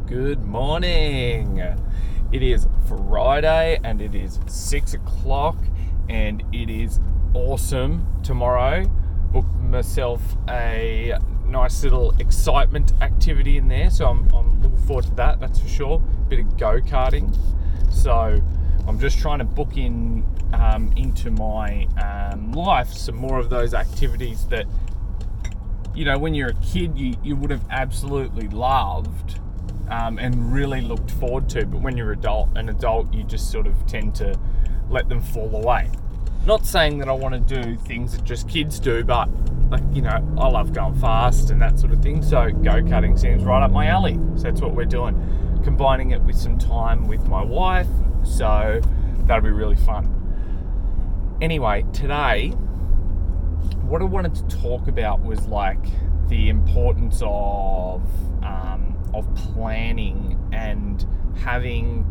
Good morning. It is Friday and it is 6 o'clock and it is awesome. Tomorrow, booked myself a nice little excitement activity in there, so I'm looking forward to that, that's for sure. Bit of go-karting. So I'm just trying to book in into my life some more of those activities that, you know, when you're a kid, you would have absolutely loved and really looked forward to, but when you're an adult, you just sort of tend to let them fall away. Not saying that I want to do things that just kids do, but like, you know, I love going fast and that sort of thing, so go-karting seems right up my alley. So that's what we're doing, combining it with some time with my wife, so that'll be really fun. Anyway, today, what I wanted to talk about was like the importance of planning and having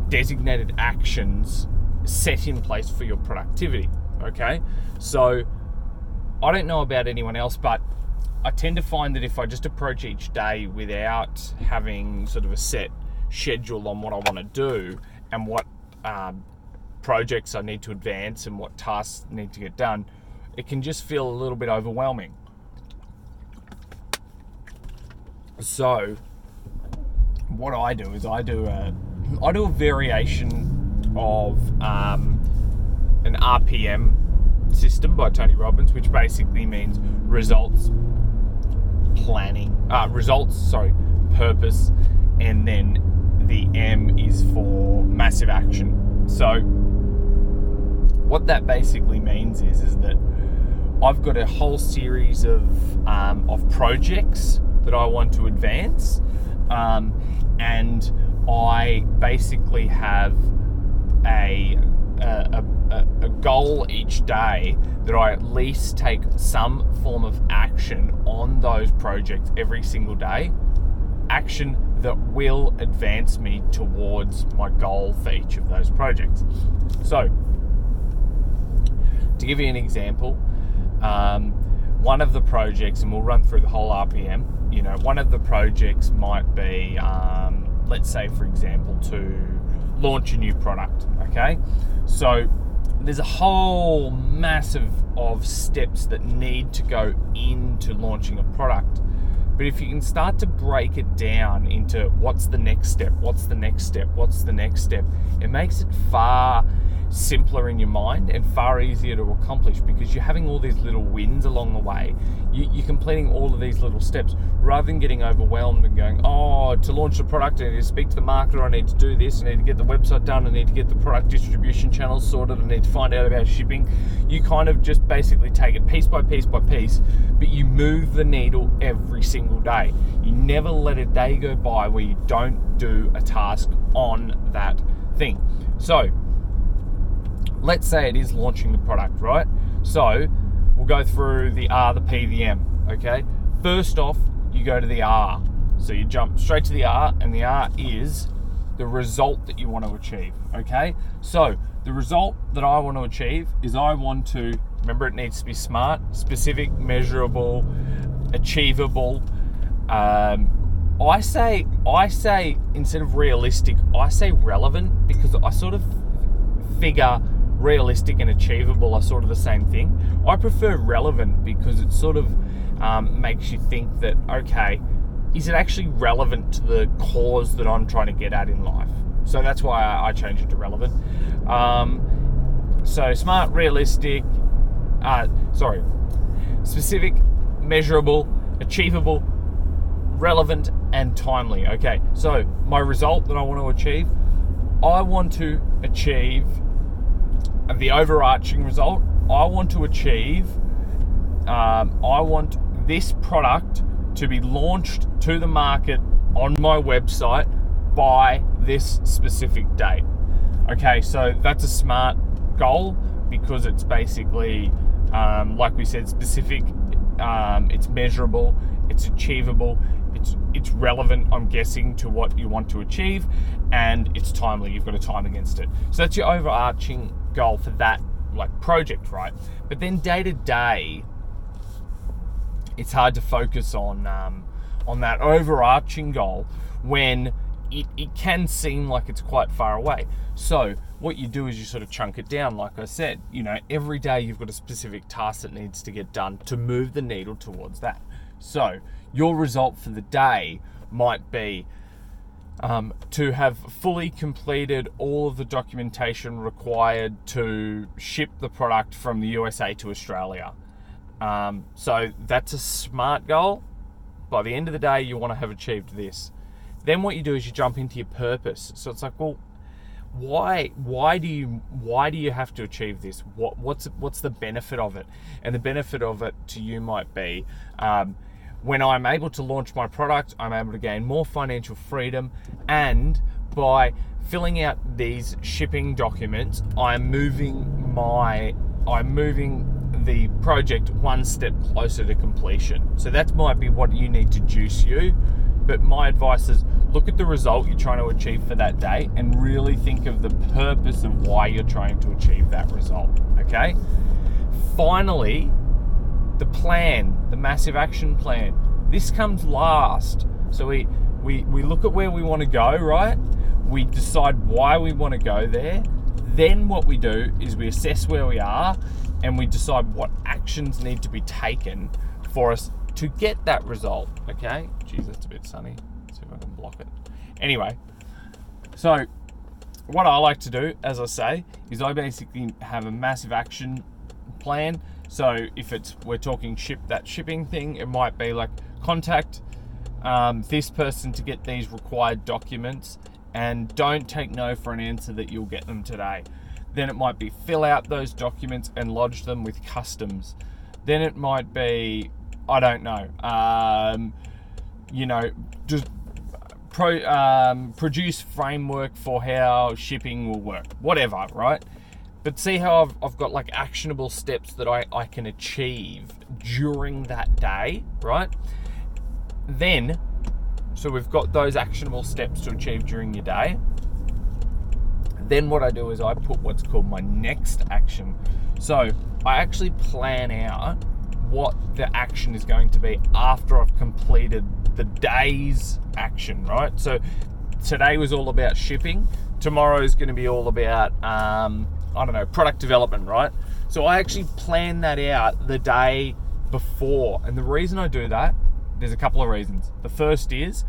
designated actions set in place for your productivity. Okay, so I don't know about anyone else, but I tend to find that if I just approach each day without having sort of a set schedule on what I want to do and what projects I need to advance and what tasks need to get done, it can just feel a little bit overwhelming. So what I do is I do a variation of an RPM system by Tony Robbins, which basically means purpose, and then the M is for massive action. So what that basically means is that I've got a whole series of projects that I want to advance, and I basically have a goal each day that I at least take some form of action on those projects every single day, action that will advance me towards my goal for each of those projects. So, to give you an example, one of the projects, and we'll run through the whole RPM, you know, one of the projects might be, let's say, for example, to launch a new product, okay? So there's a whole massive of steps that need to go into launching a product. But if you can start to break it down into what's the next step, it makes it far simpler in your mind and far easier to accomplish, because you're having all these little wins along the way. You're completing all of these little steps rather than getting overwhelmed and going, oh, to launch the product I need to speak to the marketer, I need to do this, I need to get the website done, I need to get the product distribution channels sorted, I need to find out about shipping. You kind of just basically take it piece by piece by piece, but you move the needle every single day. You never let a day go by where you don't do a task on that thing. So let's say it is launching the product, right? So we'll go through the R, the P, the M, okay? First off, you go to the R. So you jump straight to the R, and the R is the result that you want to achieve, okay? So the result that I want to achieve is I want to, remember, it needs to be SMART, specific, measurable, achievable. I say instead of realistic, I say relevant, because I sort of figure realistic and achievable are sort of the same thing. I prefer relevant because it sort of makes you think that, okay, is it actually relevant to the cause that I'm trying to get at in life? So that's why I changed it to relevant. So SMART, realistic, specific, measurable, achievable, relevant, and timely. Okay, so my result that I want to achieve, I want to achieve the overarching result. I want to achieve, I want this product to be launched to the market on my website by this specific date. Okay, so that's a SMART goal, because it's basically, like we said, specific, it's measurable, it's achievable, it's relevant, I'm guessing, to what you want to achieve, and it's timely. You've got a time against it. So that's your overarching goal for that like project, right? But then day to day, it's hard to focus on on that overarching goal when it can seem like it's quite far away. So what you do is you sort of chunk it down. Like I said, every day you've got a specific task that needs to get done to move the needle towards that. So your result for the day might be to have fully completed all of the documentation required to ship the product from the USA to Australia. So that's a SMART goal. By the end of the day, you want to have achieved this. Then what you do is you jump into your purpose. So it's like, well, why do you have to achieve this? What's the benefit of it? And the benefit of it to you might be, when I'm able to launch my product, I'm able to gain more financial freedom, and by filling out these shipping documents, I'm moving the project one step closer to completion. So that might be what you need to juice you. But my advice is look at the result you're trying to achieve for that day and really think of the purpose of why you're trying to achieve that result, okay? Finally, the plan, the massive action plan. This comes last. So we look at where we want to go, right? We decide why we want to go there. Then what we do is we assess where we are and we decide what actions need to be taken for us to get that result, okay? Geez, that's a bit sunny. Let's see if I can block it. Anyway, so what I like to do, as I say, is I basically have a massive action plan. So if we're talking shipping thing, it might be like contact this person to get these required documents, and don't take no for an answer that you'll get them today. Then it might be fill out those documents and lodge them with customs. Then it might be, I don't know, just produce framework for how shipping will work, whatever, right? But see how I've got like actionable steps that I can achieve during that day, right? Then, so we've got those actionable steps to achieve during your day. Then what I do is I put what's called my next action. So I actually plan out what the action is going to be after I've completed the day's action, right? So today was all about shipping. Tomorrow is going to be all about, product development, right? So I actually plan that out the day before. And the reason I do that, there's a couple of reasons. The first is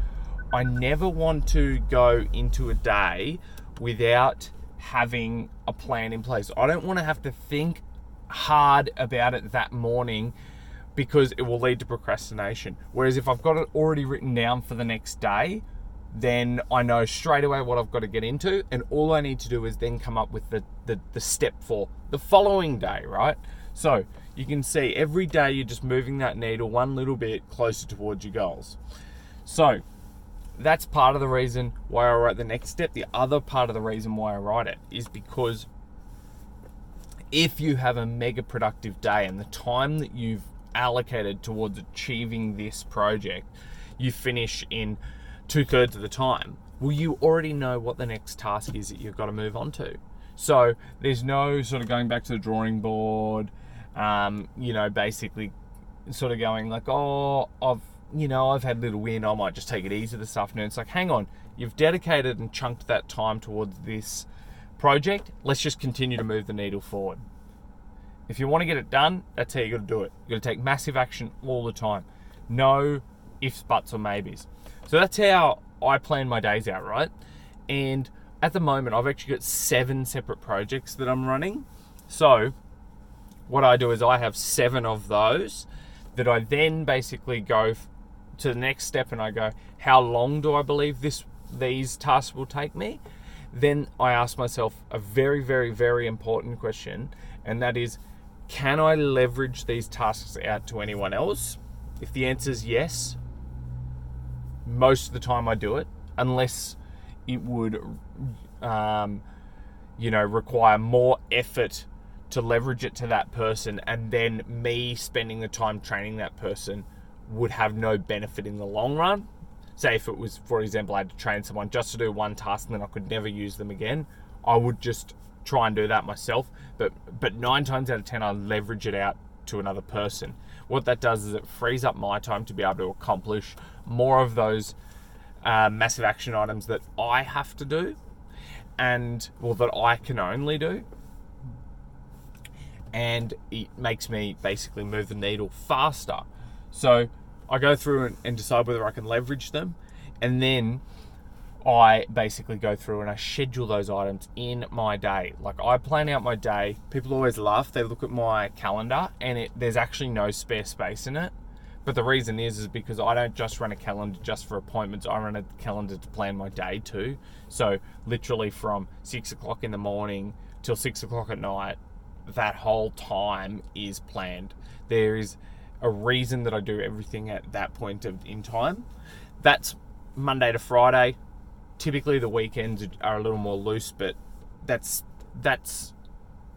I never want to go into a day without having a plan in place. I don't want to have to think hard about it that morning because it will lead to procrastination. Whereas if I've got it already written down for the next day, then I know straight away what I've got to get into, and all I need to do is then come up with the step for the following day, right? So you can see every day you're just moving that needle one little bit closer towards your goals. So that's part of the reason why I write the next step. The other part of the reason why I write it is because if you have a mega productive day and the time that you've allocated towards achieving this project, you finish in 2/3 of the time, well, you already know what the next task is that you've got to move on to. So there's no sort of going back to the drawing board, basically sort of going like, oh, I've had a little win, I might just take it easy this afternoon. It's like, hang on, you've dedicated and chunked that time towards this project. Let's just continue to move the needle forward. If you want to get it done, that's how you got to do it. You got to take massive action all the time. No ifs, buts, or maybes. So that's how I plan my days out, right? And at the moment, I've actually got 7 separate projects that I'm running. So what I do is I have 7 of those that I then basically go to the next step, and I go, how long do I believe these tasks will take me? Then I ask myself a very, very, very important question, and that is, can I leverage these tasks out to anyone else? If the answer is yes, most of the time I do it, unless it would, require more effort to leverage it to that person, and then me spending the time training that person would have no benefit in the long run. Say if it was, for example, I had to train someone just to do one task and then I could never use them again, I would just try and do that myself. But 9 times out of 10, I leverage it out to another person. What that does is it frees up my time to be able to accomplish more of those massive action items that I have to do, that I can only do. And it makes me basically move the needle faster. So I go through and decide whether I can leverage them, and then I basically go through and I schedule those items in my day. Like, I plan out my day. People always laugh. They look at my calendar and there's actually no spare space in it. But the reason is because I don't just run a calendar just for appointments. I run a calendar to plan my day too. So literally from 6 o'clock in the morning till 6 o'clock at night, that whole time is planned. There is a reason that I do everything at that point in time. That's Monday to Friday. Typically the weekends are a little more loose, but that's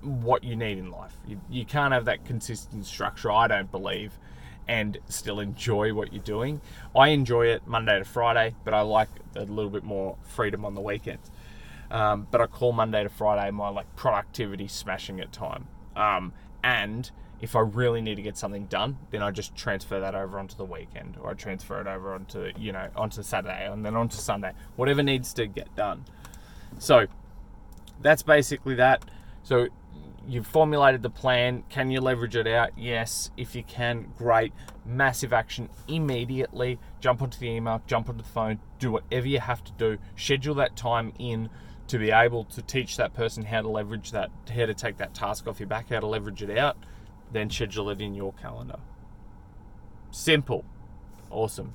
what you need in life. You can't have that consistent structure, I don't believe, and still enjoy what you're doing. I enjoy it Monday to Friday, but I like a little bit more freedom on the weekends. But I call Monday to Friday my like productivity smashing it time. And if I really need to get something done, then I just transfer that over onto the weekend, or I transfer it over onto Saturday, and then onto Sunday, whatever needs to get done. So that's basically that. So you've formulated the plan. Can you leverage it out? Yes. If you can, great. Massive action immediately. Jump onto the email, jump onto the phone, do whatever you have to do. Schedule that time in to be able to teach that person how to leverage that, how to take that task off your back, how to leverage it out. Then schedule it in your calendar. Simple. Awesome.